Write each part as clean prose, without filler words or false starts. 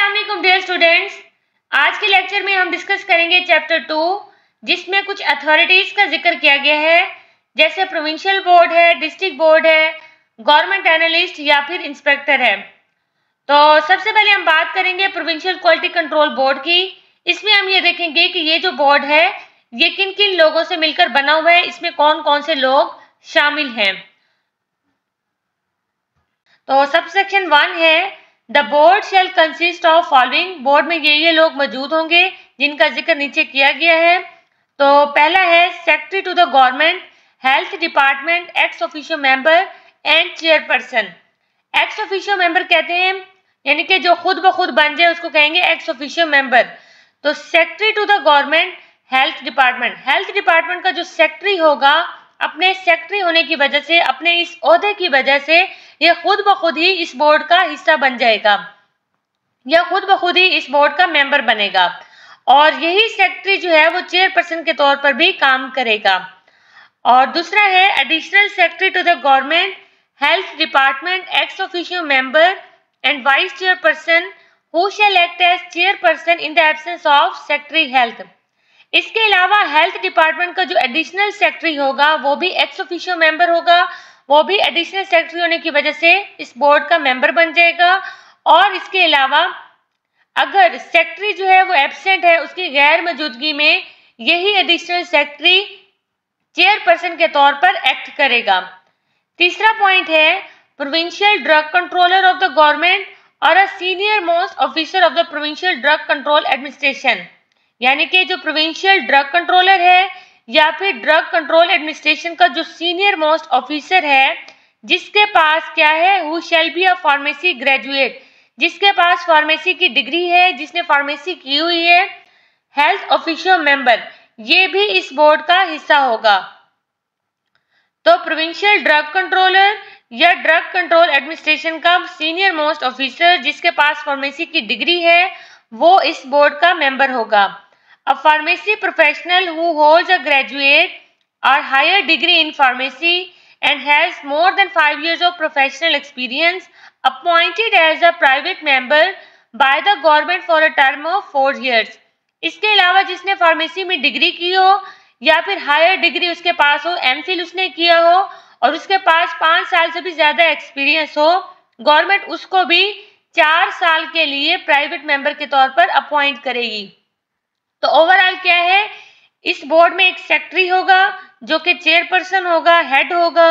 अस्सलाम वालेकुम dear students. आज के लेक्चर में हम डिस्कस करेंगे चैप्टर 2, जिसमें कुछ अथॉरिटीज का जिक्र किया गया है, जैसे प्रोविंशियल बोर्ड है, डिस्ट्रिक्ट बोर्ड है, गवर्नमेंट एनालिस्ट या फिर इंस्पेक्टर है। तो सबसे पहले हम बात करेंगे प्रोविंशियल क्वालिटी कंट्रोल बोर्ड की। इसमें हम ये देखेंगे कि ये जो बोर्ड है ये किन किन लोगों से मिलकर बना हुआ है, इसमें कौन कौन से लोग शामिल हैं। तो सब सेक्शन 1 है the board shall consist of following. Board में ये लोग मौजूद होंगे जिनका जिक्र नीचे किया गया है। तो पहला है secretary to the government, health department, ex officio member and chairperson. Ex officio member कहते हैं यानी कि जो खुद ब खुद बन जाए उसको कहेंगे एक्स ऑफिशियो मेंबर। तो secretary to the government health department का जो सेक्रेटरी होगा, अपने सेक्रेटरी होने की वजह से, अपने इस ओहदे की वजह से यह खुद ब खुद ही इस बोर्ड का हिस्सा बन जाएगा या खुद ब खुद ही इस बोर्ड का मेंबर बनेगा, और यही सेक्रेटरी जो है वो चेयरपर्सन के तौर पर भी काम करेगा। और दूसरा है additional secretary to the government health department, ex officio member and vice chairperson who shall act as chairperson in the absence of secretary health. इसके अलावा हेल्थ डिपार्टमेंट का जो एडिशनल सेक्रेटरी होगा वो भी एक्स ऑफिशियो मेंबर होगा, वो भी एडिशनल सेक्रेटरी होने की वजह से इस बोर्ड का मेंबर बन जाएगा। और इसके अलावा अगर सेक्रेटरी जो है वो एब्सेंट है, उसकी गैर मौजूदगी में यही एडिशनल सेक्रेटरी चेयरपर्सन के तौर पर एक्ट करेगा। तीसरा पॉइंट है provincial drug controller of the government और a senior most officer of the provincial drug control administration. यानी कि जो प्रोविंशियल ड्रग कंट्रोलर है या फिर ड्रग कंट्रोल एडमिनिस्ट्रेशन का जो सीनियर मोस्ट ऑफिसर है, जिसके पास क्या है, who shall be a pharmacy graduate, जिसके पास फार्मेसी की डिग्री है, जिसने फार्मेसी की हुई है, हेल्थ ऑफिशियो मेंबर, ये भी इस बोर्ड का हिस्सा होगा। तो प्रोविंशियल ड्रग कंट्रोलर या ड्रग कंट्रोल एडमिनिस्ट्रेशन का सीनियर मोस्ट ऑफिसर जिसके पास फार्मेसी की डिग्री है, वो इस बोर्ड का मेंबर होगा। A pharmacy professional who holds a graduate or higher degree in pharmacy and has more than 5 years of professional experience appointed as a private member by the government for a term of 4 years। इसके अलावा जिसने pharmacy में degree की हो या फिर higher degree उसके पास हो, एमफिल उसने किया हो और उसके पास 5 साल से भी ज्यादा एक्सपीरियंस हो, गवर्नमेंट उसको भी 4 साल के लिए प्राइवेट मेंबर के तौर पर अपॉइंट करेगी। तो ओवरऑल क्या है, इस बोर्ड में एक सेक्रेटरी होगा जो कि चेयरपर्सन होगा, हेड होगा,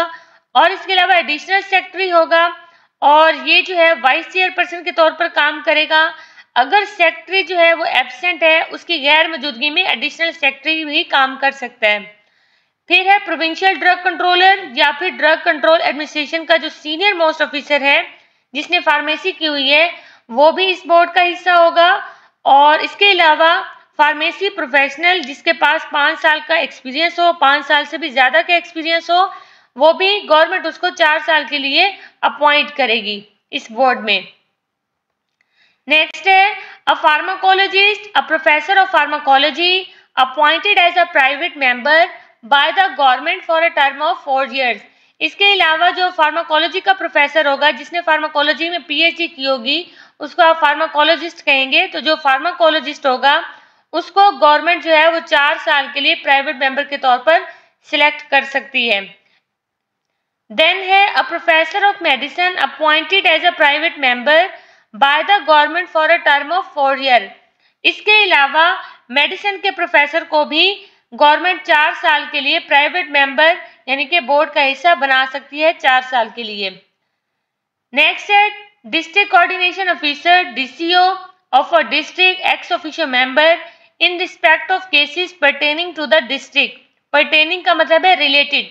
और इसके अलावा एडिशनल सेक्रेटरी होगा और ये जो है वाइस चेयरपर्सन के तौर पर काम करेगा। अगर सेक्रेटरी जो है वो एब्सेंट है, उसकी गैर मौजूदगी में एडिशनल सेक्रेटरी भी काम कर सकता है। फिर है प्रोविंशियल ड्रग कंट्रोलर या फिर ड्रग कंट्रोल एडमिनिस्ट्रेशन का जो सीनियर मोस्ट ऑफिसर है जिसने फार्मेसी की हुई है, वो भी इस बोर्ड का हिस्सा होगा। और इसके अलावा फार्मेसी प्रोफेशनल जिसके पास 5 साल का एक्सपीरियंस हो, 5 साल से भी ज्यादा का एक्सपीरियंस हो, वो भी गवर्नमेंट उसको 4 साल के लिए अपॉइंट करेगी इस बोर्ड में। नेक्स्ट है a pharmacologist, a professor of pharmacology appointed as a private member by the government for a term of 4 years। इसके अलावा जो फार्माकोलॉजी का प्रोफेसर होगा, जिसने फार्माकोलॉजी में पीएचडी की होगी, उसको आप फार्माकोलॉजिस्ट कहेंगे। तो जो फार्माकोलॉजिस्ट होगा उसको गवर्नमेंट जो है वो 4 साल के लिए प्राइवेट मेंबर के तौर पर सिलेक्ट कर सकती है। देन है a professor of medicine appointed as a private member by the government for a term of 4 year। इसके अलावा मेडिसिन के प्रोफेसर को भी गवर्नमेंट 4 साल के लिए प्राइवेट मेंबर यानी कि बोर्ड का हिस्सा बना सकती है 4 साल के लिए। नेक्स्ट है district coordination officer, DCO of a district, ex officio member in respect of cases pertaining to the district. Pertaining का मतलब है रिलेटेड,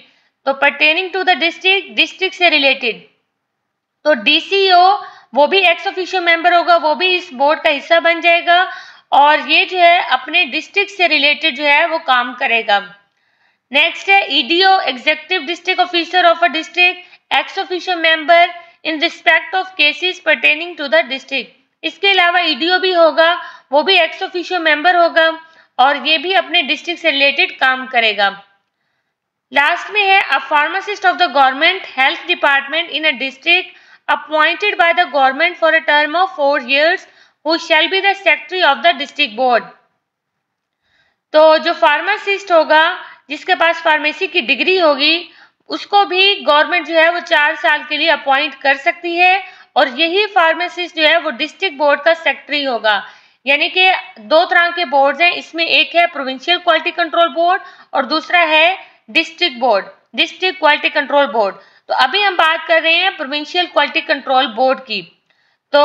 तो pertaining to the district, district से रिलेटेड। तो डीसीओ वो भी एक्स ऑफिशियो मेंबर होगा, वो भी इस बोर्ड का हिस्सा बन जाएगा और ये जो है अपने डिस्ट्रिक्ट से रिलेटेड जो है वो काम करेगा। नेक्स्ट है EDO, executive district officer of a district, ex officio member in respect of cases pertaining to the district. इसके अलावा ईडीओ भी होगा, वो भी एक्स ऑफिशियो मेंबर होगा और ये भी अपने डिस्ट्रिक्ट से रिलेटेड काम करेगा। लास्ट में है a pharmacist of the government health department in a district appointed by the government for a term of 4 years who shall be the secretary of the district board. तो जो pharmacist होगा, जिसके पास pharmacy की degree होगी, उसको भी government जो है वो 4 साल के लिए अपॉइंट कर सकती है और यही फार्मासिस्ट जो है वो डिस्ट्रिक्ट बोर्ड का सेक्रेटरी होगा। यानी कि 2 तरह के बोर्ड हैं, इसमें एक है प्रोविंशियल क्वालिटी कंट्रोल बोर्ड और दूसरा है district board, district quality control board. तो अभी हम बात कर रहे हैं प्रोविंशियल क्वालिटी कंट्रोल बोर्ड की। तो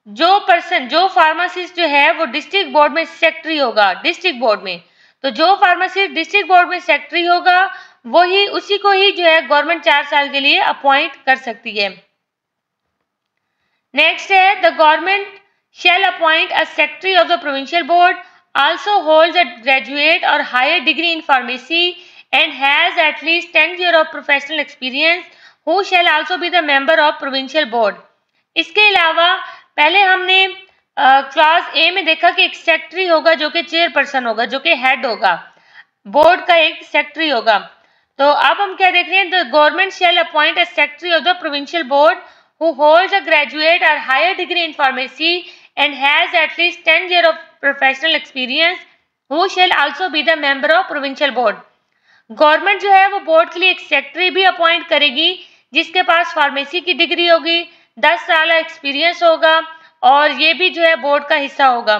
जो फार्मासिस्ट जो है वो डिस्ट्रिक्ट बोर्ड में सेक्रेटरी होगा, डिस्ट्रिक्ट बोर्ड में, तो जो फार्मासिस्ट डिस्ट्रिक्ट बोर्ड में सेक्रेटरी होगा वही उसी को ही जो है गवर्नमेंट 4 साल के लिए अपॉइंट कर सकती है। नेक्स्ट है the government shall appoint a secretary of the provincial board, also holds a graduate or higher degree in pharmacy and has at least 10 years of professional experience, who shall also be the member of provincial board. इसके अलावा पहले हमने class ए में देखा कि एक secretary होगा जो कि चेयरपर्सन होगा, जो कि हेड होगा, बोर्ड का एक सेक्रेटरी होगा। तो अब हम क्या देख रहे हैं, the government shall appoint a secretary of the provincial board who holds a graduate or higher degree in pharmacy and has at least 10 years of professional experience, who shall also be the member of provincial board. Government जो है वो board के लिए एक secretary भी appoint करेगी जिसके पास pharmacy की डिग्री होगी, 10 साल एक्सपीरियंस होगा और ये भी जो है बोर्ड का हिस्सा होगा।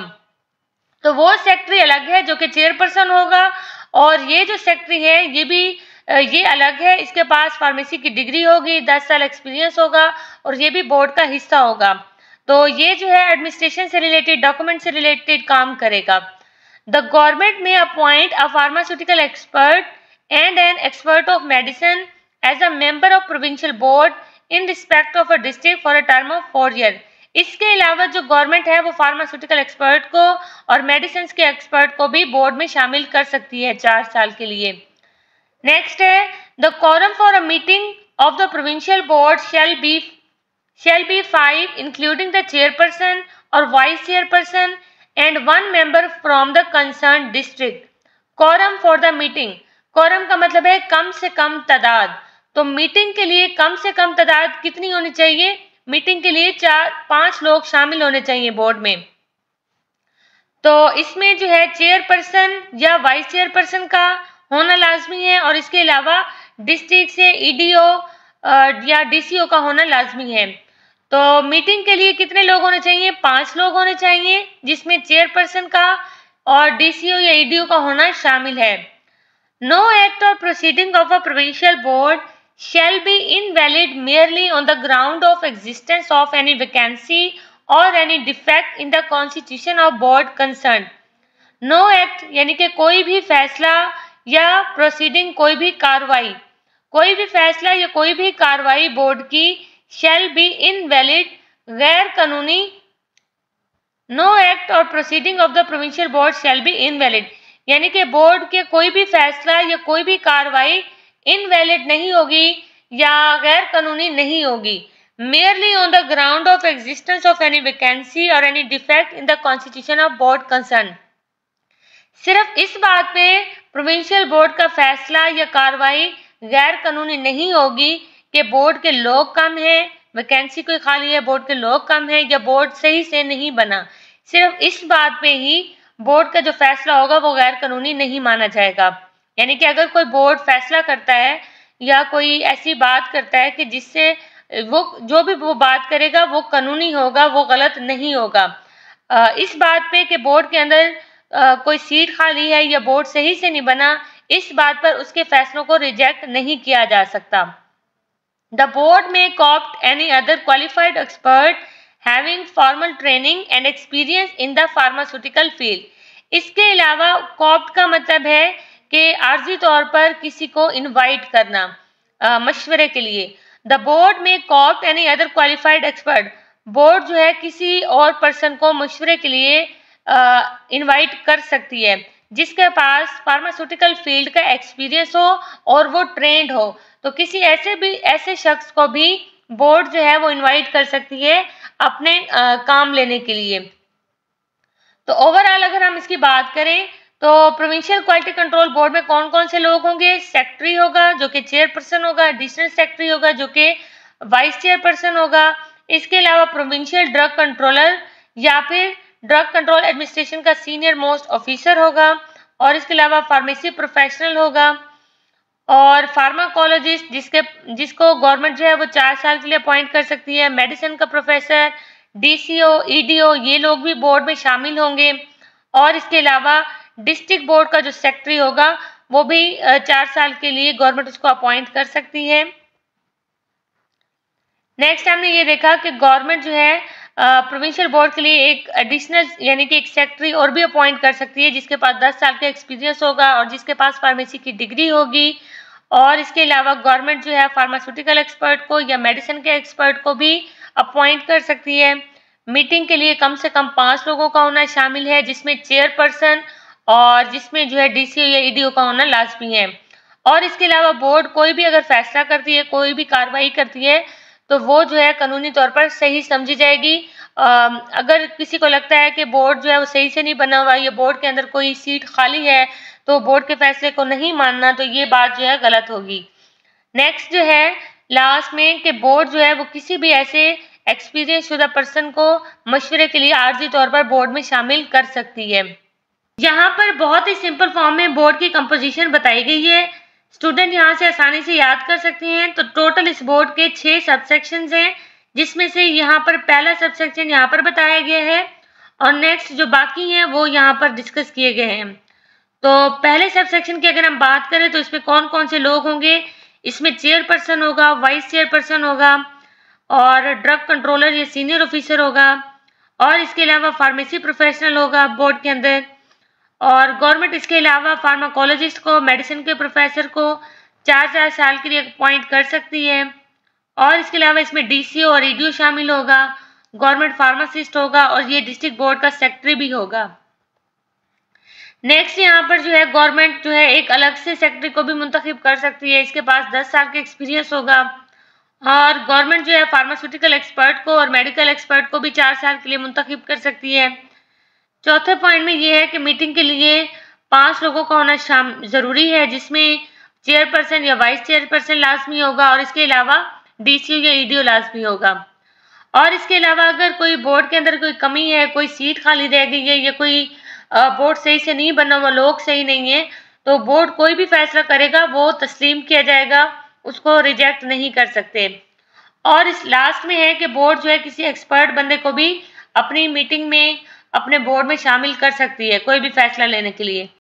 तो वो सेक्रेटरी अलग है जो कि चेयरपर्सन होगा और ये जो सेक्रेटरी है ये अलग है, इसके पास फार्मेसी की डिग्री होगी, 10 साल एक्सपीरियंस होगा और ये भी बोर्ड का हिस्सा होगा। तो ये जो है एडमिनिस्ट्रेशन से रिलेटेड, डॉक्यूमेंट से रिलेटेड काम करेगा। The government may appoint a pharmaceutical expert and an expert of medicine as a member of provincial board in respect of a district for a term of 4 year. इसके अलावा जो government है वो pharmaceutical expert को और medicine के expert को भी बोर्ड में शामिल कर सकती है 4 साल के लिए। नेक्स्ट है the quorum for a meeting of the provincial board shall be 5 including the chairperson or vice chairperson and 1 member from the concerned district. quorum for the meeting, quorum का मतलब है कम से कम तादाद। तो मीटिंग के लिए कम से कम तादाद कितनी होनी चाहिए, मीटिंग के लिए 4-5 लोग शामिल होने चाहिए बोर्ड में। तो इसमें जो है चेयरपर्सन या वाइस चेयरपर्सन का होना लाजमी है और इसके अलावा डिस्ट्रिक्ट से ईडीओ या डीसीओ का होना लाजमी है। तो मीटिंग के लिए कितने लोग होने चाहिए, 5 लोग होने चाहिए जिसमें चेयरपर्सन का और डीसीओ या ईडीओ का होना शामिल है। नो एक्ट और proceeding of a provincial board shall be invalid merely on the ground of existence of any vacancy or any defect in the constitution of board concerned. No act यानी कि कोई भी फैसला या प्रोसीडिंग, कोई भी कार्रवाई, कोई भी फैसला या कोई भी कार्रवाई बोर्ड की शैल बी इनवैलिड, गैर कानूनी। नो एक्ट और proceeding of the provincial board shall be invalid यानी कि बोर्ड के कोई भी फैसला या कोई भी कार्रवाई इनवैलिड नहीं होगी या गैर कानूनी नहीं होगी। merely on the ground of existence of any vacancy or any defect in the constitution of board concerned. सिर्फ इस बात पे प्रोविंशियल बोर्ड का फैसला या कार्रवाई गैर कानूनी नहीं होगी कि बोर्ड के लोग कम हैं, वैकेंसी कोई खाली है, बोर्ड के लोग कम हैं या बोर्ड सही से नहीं बना। सिर्फ इस बात पे ही बोर्ड का जो फैसला होगा वो गैर कानूनी नहीं माना जाएगा। यानी कि अगर कोई बोर्ड फैसला करता है या कोई ऐसी बात करता है कि जिससे वो जो भी वो बात करेगा वो कानूनी होगा, वो गलत नहीं होगा। इस बात पे कि बोर्ड के अंदर कोई सीट खाली है या बोर्ड सही से नहीं बना, इस बात पर उसके फैसलों को रिजेक्ट नहीं किया जा सकता। द बोर्ड में Copt any other qualified expert having formal training and experience in the pharmaceutical field. इसके अलावा कॉप्ट का मतलब है कि आर्जी तौर पर किसी को इनवाइट करना मशवरे के लिए। द बोर्ड में Copt any other qualified expert, board जो है किसी और पर्सन को मशवरे के लिए इनवाइट कर सकती है जिसके पास फार्मास्यूटिकल फील्ड का एक्सपीरियंस हो और वो ट्रेंड हो। तो किसी ऐसे शख्स को भी बोर्ड जो है वो इनवाइट कर सकती है अपने काम लेने के लिए। तो ओवरऑल अगर हम इसकी बात करें तो प्रोविंशियल क्वालिटी कंट्रोल बोर्ड में कौन कौन से लोग होंगे, सेक्रेटरी होगा जो कि चेयरपर्सन होगा, एडिशनल सेक्रेटरी होगा जो कि वाइस चेयरपर्सन होगा। इसके अलावा प्रोविंशियल ड्रग कंट्रोलर या फिर ड्रग कंट्रोल एडमिनिस्ट्रेशन का सीनियर मोस्ट ऑफिसर होगा, और इसके अलावा फार्मेसी प्रोफेशनल होगा, और फार्माकोलॉजिस्ट जिसको गवर्नमेंट जो है वो 4 साल के लिए अपॉइंट कर सकती है, मेडिसिन का प्रोफेसर, डीसीओ, ईडीओ, ये लोग भी बोर्ड में शामिल होंगे, और इसके अलावा डिस्ट्रिक्ट बोर्ड का जो सेक्रेटरी होगा वो भी 4 साल के लिए गवर्नमेंट उसको अपॉइंट कर सकती है। नेक्स्ट हमने ये देखा कि गवर्नमेंट जो है प्रोविंशियल बोर्ड के लिए एक एडिशनल यानी कि एक सेक्रेटरी और भी अपॉइंट कर सकती है, जिसके पास 10 साल का एक्सपीरियंस होगा और जिसके पास फार्मेसी की डिग्री होगी। और इसके अलावा गवर्नमेंट जो है फार्मास्यूटिकल एक्सपर्ट को या मेडिसिन के एक्सपर्ट को भी अपॉइंट कर सकती है। मीटिंग के लिए कम से कम 5 लोगों का होना शामिल है, जिसमें चेयरपर्सन और जिसमें जो है डीसीओ या ईडीओ का होना लाजमी है। और इसके अलावा बोर्ड कोई भी अगर फैसला करती है, कोई भी कार्रवाई करती है, तो वो जो है कानूनी तौर पर सही समझी जाएगी। अगर किसी को लगता है कि बोर्ड जो है वो सही से नहीं बना हुआ, या बोर्ड के अंदर कोई सीट खाली है, तो बोर्ड के फैसले को नहीं मानना, तो ये बात जो है गलत होगी। नेक्स्ट जो है लास्ट में कि बोर्ड जो है वो किसी भी ऐसे एक्सपीरियंस शुदा पर्सन को मशवरे के लिए आर्जी तौर पर बोर्ड में शामिल कर सकती है। यहाँ पर बहुत ही सिंपल फॉर्म में बोर्ड की कंपोजिशन बताई गई है, स्टूडेंट यहाँ से आसानी से याद कर सकते हैं। तो टोटल इस बोर्ड के 6 सबसेक्शंस हैं, जिसमें से यहाँ पर पहला सबसेक्शन यहाँ पर बताया गया है, और नेक्स्ट जो बाकी हैं वो यहाँ पर डिस्कस किए गए हैं। तो पहले सबसेक्शन की अगर हम बात करें तो इसमें कौन कौन से लोग होंगे, इसमें चेयरपर्सन होगा, वाइस चेयरपर्सन होगा, और ड्रग कंट्रोलर या सीनियर ऑफिसर होगा, और इसके अलावा फार्मेसी प्रोफेशनल होगा बोर्ड के अंदर, और गवर्नमेंट इसके अलावा फार्माकोलॉजिस्ट को, मेडिसिन के प्रोफेसर को 4 साल के लिए अपॉइंट कर सकती है, और इसके अलावा इसमें डीसीओ और ईडीओ शामिल होगा, गवर्नमेंट फार्मासिस्ट होगा, और ये डिस्ट्रिक्ट बोर्ड का सेक्रेटरी भी होगा। नेक्स्ट यहाँ पर जो है गवर्नमेंट जो है एक अलग से सेक्रेटरी को भी मुंतखब कर सकती है, इसके पास 10 साल का एक्सपीरियंस होगा, और गवर्नमेंट जो है फार्मास्यूटिकल एक्सपर्ट को और मेडिकल एक्सपर्ट को भी 4 साल के लिए मुंतखब कर सकती है। चौथे पॉइंट में ये है कि मीटिंग के लिए 5 लोगों का होना जरूरी है, जिसमें चेयरपर्सन या वाइस चेयरपर्सन लाजमी होगा, और इसके अलावा डीसीओ या ईडीओ लाजमी होगा। और इसके अलावा अगर कोई बोर्ड के अंदर कोई कमी है, कोई सीट खाली रह गई है, या कोई बोर्ड सही से नहीं बना हुआ, लोग सही नहीं है, तो बोर्ड कोई भी फैसला करेगा वो तस्लीम किया जाएगा, उसको रिजेक्ट नहीं कर सकते। और इस लास्ट में है कि बोर्ड जो है किसी एक्सपर्ट बंदे को भी अपनी मीटिंग में अपने बोर्ड में शामिल कर सकती है कोई भी फैसला लेने के लिए।